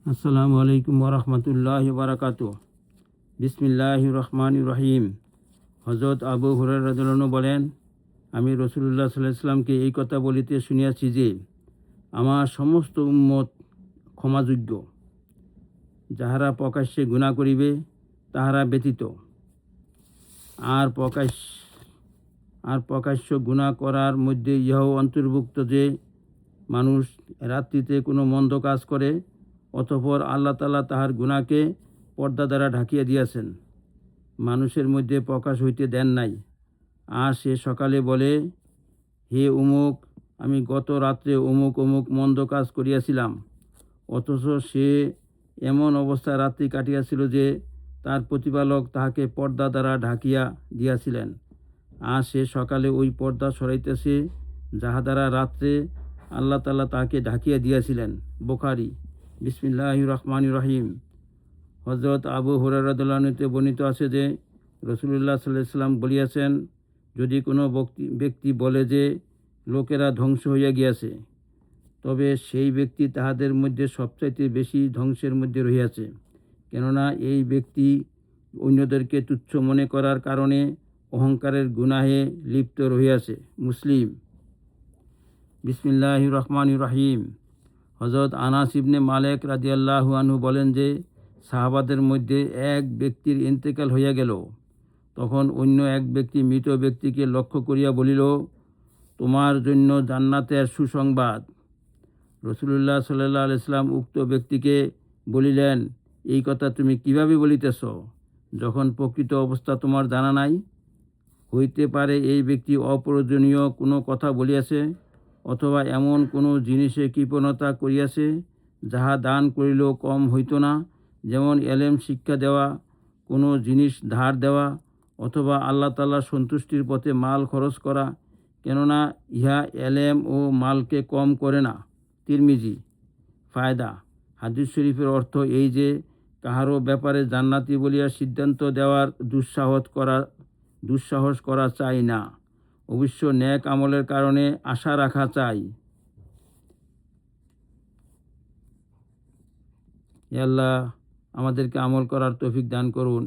আসসালামু আলাইকুম ওরহমতুল্লাহি বারাকাতুহু। বিসমিল্লাহির রহমানির রহিম। হযরত আবু হুরায়রা রাদিয়াল্লাহু আনহু বলেন, আমি রাসূলুল্লাহ সাল্লাল্লাহু আলাইহি ওয়াসাল্লামকে এই কথা বলিতে শুনিয়াছি যে, আমার সমস্ত উম্মত ক্ষমাযোগ্য, যাহারা প্রকাশ্যে গুনাহ করিবে তাহারা ব্যতীত। আর প্রকাশ্য গুনাহ করার মধ্যে ইহাও অন্তর্ভুক্ত যে, মানুষ রাত্রিতে কোনো মন্দ কাজ করে, অতঃপর আল্লাহ তাআলা তাহার গুনাহকে পর্দা দ্বারা ঢাকিয়া দিয়াছেন, মানুষের মধ্যে প্রকাশ হইতে দেন নাই। আর সে সকালে বলে, হে অমুক, আমি গত রাত্রে অমুক অমুক মন্দ কাজ করিয়াছিলাম, অথচ সে এমন অবস্থায় রাত্রি কাটিয়াছিল যে তার প্রতিপালক তাহাকে পর্দা দ্বারা ঢাকিয়া দিয়াছিলেন। আর সে সকালে ওই পর্দা সরাইতেছে, যাহা দ্বারা রাত্রে আল্লাহ তাআলা তাহাকে ঢাকিয়া দিয়াছিলেন। বুখারী। বিসমিল্লাহির রহমানির রহিম। হযরত আবু হুরায়রা রাদিয়াল্লাহু আনহু বর্ণিত আছে যে, রাসূলুল্লাহ সাল্লাল্লাহু আলাইহি ওয়াসাল্লাম বলিয়াছেন, যদি কোনো ব্যক্তি বলে যে লোকেরা ধ্বংস হইয়া গিয়াছে, তবে সেই ব্যক্তি তাহাদের মধ্যে সবচাইতে বেশি ধ্বংসের মধ্যে রহিয়াছে, কেননা এই ব্যক্তি অন্যদেরকে তুচ্ছ মনে করার কারণে অহংকারের গুনাহে লিপ্ত রহিয়াছে। মুসলিম। বিসমিল্লাহির রহমানির রহিম। হযরত আনাস ইবনে মালিক রাদিয়াল্লাহু আনহু বলেন যে, সাহাবাদের মধ্যে এক ব্যক্তির ইন্তেকাল হইয়া গেল। তখন অন্য এক ব্যক্তি মৃত ব্যক্তিকে লক্ষ্য করিয়া বলিল, তোমার জন্য জান্নাতের সুসংবাদ। রাসূলুল্লাহ সাল্লাল্লাহু আলাইহি ওয়াসাল্লাম উক্ত ব্যক্তিকে বলিলেন, এই কথা তুমি কিভাবে বলিতেছ, যখন প্রকৃত অবস্থা তোমার জানা নাই? হইতে পারে এই ব্যক্তি অপ্রয়োজনীয় কোনো কথা বলিয়াছে, অথবা এমন কোনো জিনিসে কৃপণতা করিয়াছে, যাহা দান করিলেও কম হইত না, যেমন এলেম শিক্ষা দেওয়া, কোনো জিনিস ধার দেওয়া, অথবা আল্লাহ তাআলার সন্তুষ্টির পথে মাল খরচ করা, কেননা ইহা এলেম ও মালকে কম করে না। তিরমিজি। ফায়দা। হাদিস শরীফের অর্থ এই যে, কাহারও ব্যাপারে জান্নাতি বলিয়া সিদ্ধান্ত দেওয়ার দুঃসাহস করা চাই না, অবশ্য নেক আমলের কারণে আশা রাখা চাই। হে আল্লাহ, আমাদেরকে আমল করার তৌফিক দান করুন।